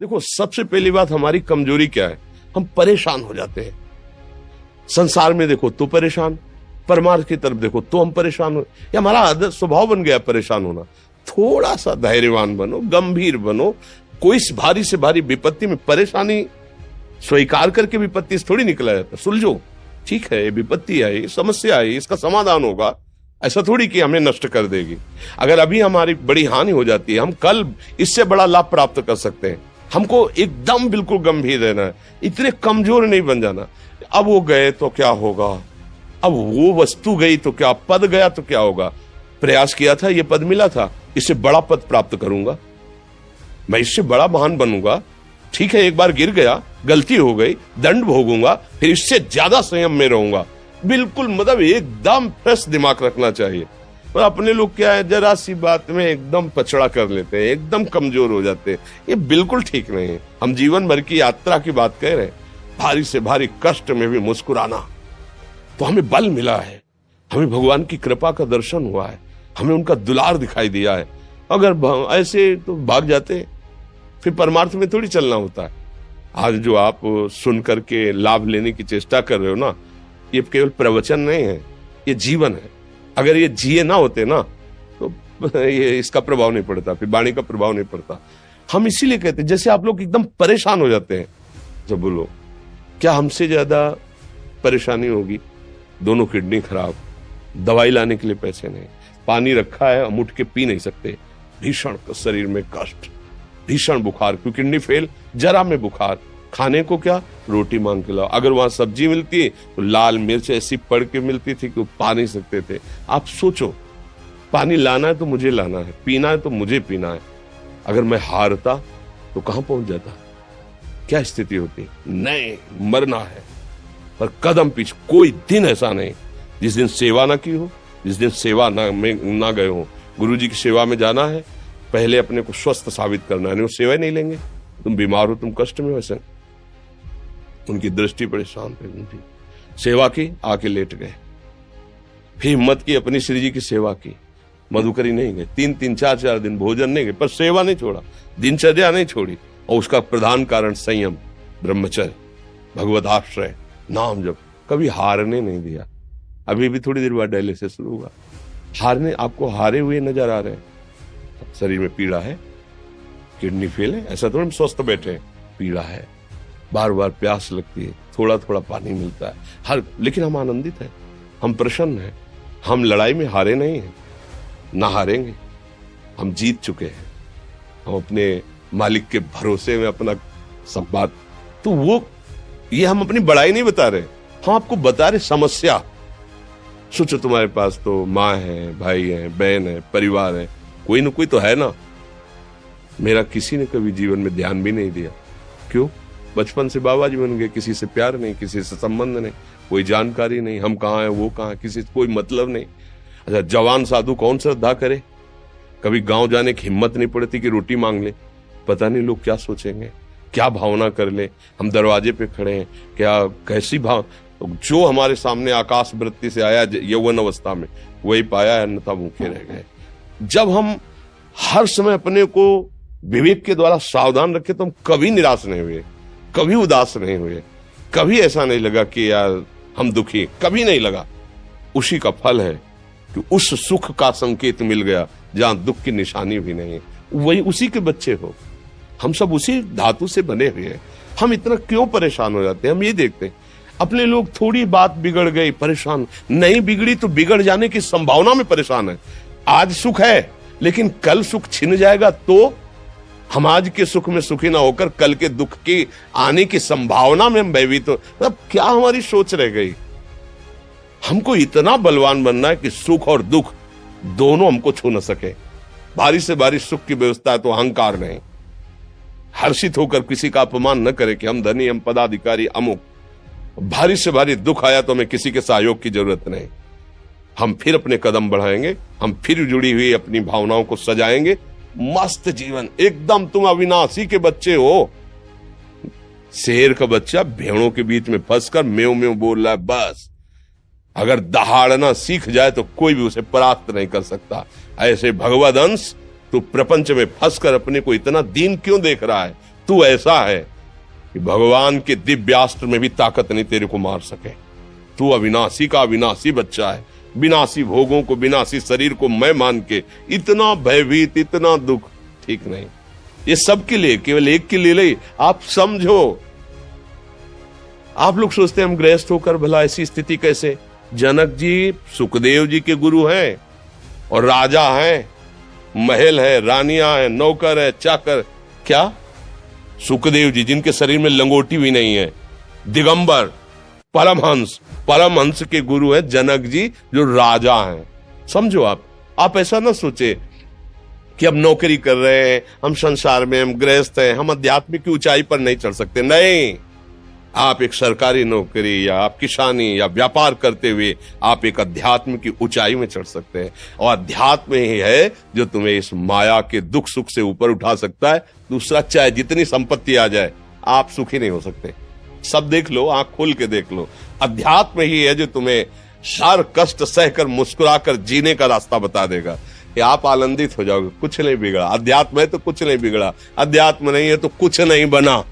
देखो, सबसे पहली बात हमारी कमजोरी क्या है, हम परेशान हो जाते हैं। संसार में देखो तो परेशान, परमार्थ की तरफ देखो तो हम परेशान हो, ये हमारा आदत स्वभाव बन गया परेशान होना। थोड़ा सा धैर्यवान बनो, गंभीर बनो। कोई भारी से भारी विपत्ति में परेशानी स्वीकार करके विपत्ति से थोड़ी निकला जाता। सुलझो, ठीक है, ये विपत्ति आई, समस्या आई, इसका समाधान होगा, ऐसा थोड़ी कि हमें नष्ट कर देगी। अगर अभी हमारी बड़ी हानि हो जाती है, हम कल इससे बड़ा लाभ प्राप्त कर सकते हैं। हमको एकदम बिल्कुल गंभीर रहना है, इतने कमजोर नहीं बन जाना। अब वो गए तो क्या होगा, अब वो वस्तु गई तो क्या, पद गया तो क्या होगा। प्रयास किया था, ये पद मिला था, इससे बड़ा पद प्राप्त करूंगा, मैं इससे बड़ा महान बनूंगा। ठीक है, एक बार गिर गया, गलती हो गई, दंड भोगूंगा, फिर इससे ज्यादा संयम में रहूंगा। बिल्कुल, मतलब एकदम फ्रेश दिमाग रखना चाहिए। और अपने लोग क्या है, जरा सी बात में एकदम पछड़ा कर लेते हैं, एकदम कमजोर हो जाते हैं। ये बिल्कुल ठीक नहीं है। हम जीवन भर की यात्रा की बात कह रहे हैं, भारी से भारी कष्ट में भी मुस्कुराना, तो हमें बल मिला है, हमें भगवान की कृपा का दर्शन हुआ है, हमें उनका दुलार दिखाई दिया है। अगर ऐसे तो भाग जाते, फिर परमार्थ में थोड़ी चलना होता है। आज जो आप सुन करके लाभ लेने की चेष्टा कर रहे हो ना, ये केवल प्रवचन नहीं है, ये जीवन है। अगर ये जिए ना होते ना, तो ये इसका प्रभाव नहीं पड़ता, फिर वाणी का प्रभाव नहीं पड़ता। हम इसीलिए कहते हैं, जैसे आप लोग एकदम परेशान हो जाते हैं जब बोलो, क्या हमसे ज्यादा परेशानी होगी? दोनों किडनी खराब, दवाई लाने के लिए पैसे नहीं, पानी रखा है, हम उठ के पी नहीं सकते, भीषण शरीर में कष्ट, भीषण बुखार, क्योंकि किडनी फेल, जरा में बुखार, खाने को क्या, रोटी मांग के लाओ। अगर वहां सब्जी मिलती है तो लाल मिर्च ऐसी पड़ के मिलती थी कि वो पा नहीं सकते थे। आप सोचो, पानी लाना है तो मुझे लाना है, पीना है तो मुझे पीना है। अगर मैं हारता तो कहां पहुंच जाता, क्या स्थिति होती? नहीं, मरना है, पर कदम पीछे। कोई दिन ऐसा नहीं जिस दिन सेवा ना की हो, जिस दिन सेवा ना गए हो। गुरु जी की सेवा में जाना है, पहले अपने को स्वस्थ साबित करना है, नहीं वो सेवा नहीं लेंगे। तुम बीमार हो, तुम कष्ट में हो, ऐसे उनकी दृष्टि परेशान थी, सेवा की, आके लेट गए। फिर हिम्मत की, अपनी श्री जी की सेवा की, मधुकरी नहीं गए, 3-3, 4-4 दिन भोजन नहीं गए, पर सेवा नहीं छोड़ा, दिनचर्या नहीं छोड़ी। और उसका प्रधान कारण संयम, ब्रह्मचर्य, भगवत आश्रय, नाम जप, कभी हारने नहीं दिया। अभी भी थोड़ी देर बाद डायलिसिस शुरू हुआ, हारने, आपको हारे हुए नजर आ रहे हैं। शरीर में पीड़ा है, किडनी फेल है, ऐसा तो हम स्वस्थ बैठे हैं, पीड़ा है, बार बार प्यास लगती है, थोड़ा थोड़ा पानी मिलता है, लेकिन हम आनंदित हैं, हम प्रसन्न हैं, हम लड़ाई में हारे नहीं हैं, ना हारेंगे, हम जीत चुके हैं, हम अपने मालिक के भरोसे में अपना संवाद। तो वो, ये हम अपनी बड़ाई नहीं बता रहे, हम आपको बता रहे समस्या। सोचो, तुम्हारे पास तो माँ है, भाई है, बहन है, परिवार है, कोई न कोई तो है ना। मेरा किसी ने कभी जीवन में ध्यान भी नहीं दिया, क्यों? बचपन से बाबा जी बन गए, किसी से प्यार नहीं, किसी से संबंध नहीं, कोई जानकारी नहीं, हम कहाँ हैं, वो कहाँ है, किसी से कोई मतलब नहीं। अच्छा, जवान साधु कौन श्रद्धा करे? कभी गांव जाने की हिम्मत नहीं पड़ती कि रोटी मांग ले, पता नहीं लोग क्या सोचेंगे, क्या भावना कर ले। हम दरवाजे पे खड़े हैं, क्या कैसी भाव, जो हमारे सामने आकाश वृत्ति से आया यौवन अवस्था में, वही पाया, अन्यथा भूखे रह गए। जब हम हर समय अपने को विवेक के द्वारा सावधान रखे, तो हम कभी निराश नहीं हुए, कभी उदास नहीं हुए, कभी ऐसा नहीं लगा कि यार हम दुखी, कभी नहीं लगा। उसी का फल है कि उस सुख का संकेत मिल गया जहां दुख की निशानी भी नहीं है। वही उसी के बच्चे हो, हम सब उसी धातु से बने हुए हैं। हम इतना क्यों परेशान हो जाते हैं? हम ये देखते हैं, अपने लोग थोड़ी बात बिगड़ गई, परेशान, नहीं बिगड़ी तो बिगड़ जाने की संभावना में परेशान है। आज सुख है, लेकिन कल सुख छिन जाएगा, तो हम आज के सुख में सुखी ना होकर कल के दुख की आने की संभावना में हम भयभीत हो। मतलब क्या हमारी सोच रह गई? हमको इतना बलवान बनना है कि सुख और दुख दोनों हमको छू न सके। भारी से भारी सुख की व्यवस्था है तो अहंकार नहीं, हर्षित होकर किसी का अपमान न करे कि हम धनी, हम पदाधिकारी, अमुक। भारी से भारी दुख आया तो हमें किसी के सहयोग की जरूरत नहीं, हम फिर अपने कदम बढ़ाएंगे, हम फिर जुड़ी हुई अपनी भावनाओं को सजाएंगे। मस्त जीवन, एकदम तुम अविनाशी के बच्चे हो। शेर का बच्चा भेड़ों के बीच में फंसकर म्यों म्यों बोल रहा है, बस अगर दहाड़ना सीख जाए तो कोई भी उसे परास्त नहीं कर सकता। ऐसे भगवद अंश, तू प्रपंच में फंसकर अपने को इतना दीन क्यों देख रहा है? तू ऐसा है कि भगवान के दिव्यास्त्र में भी ताकत नहीं तेरे को मार सके। तू अविनाशी का अविनाशी बच्चा है, विनाशी भोगों को, विनाशी शरीर को मैं मान के इतना भयभीत, इतना दुख ठीक नहीं। ये सबके लिए, केवल एक के लिए नहीं। आप समझो, आप लोग सोचते हैं हम गृहस्थ होकर भला ऐसी स्थिति कैसे। जनक जी सुखदेव जी के गुरु हैं और राजा हैं, महल है, रानियां हैं, नौकर है, चाकर। क्या सुखदेव जी जिनके शरीर में लंगोटी भी नहीं है, दिगंबर, परमहंस के गुरु है जनक जी जो राजा हैं। समझो आप ऐसा ना सोचे कि हम नौकरी कर रहे हैं, हम संसार में, हम गृहस्थ हैं, हम अध्यात्म की ऊंचाई पर नहीं चढ़ सकते। नहीं, आप एक सरकारी नौकरी या आप किसानी या व्यापार करते हुए आप एक अध्यात्म की ऊंचाई में चढ़ सकते हैं। और अध्यात्म ही है जो तुम्हें इस माया के दुख सुख से ऊपर उठा सकता है। दूसरा, चाहे जितनी संपत्ति आ जाए, आप सुखी नहीं हो सकते। सब देख लो, आंख खोल के देख लो, अध्यात्म ही है जो तुम्हें हर कष्ट सहकर मुस्कुराकर जीने का रास्ता बता देगा कि आप आनंदित हो जाओगे। कुछ नहीं बिगड़ा, अध्यात्म है तो कुछ नहीं बिगड़ा, अध्यात्म नहीं है तो कुछ नहीं बना।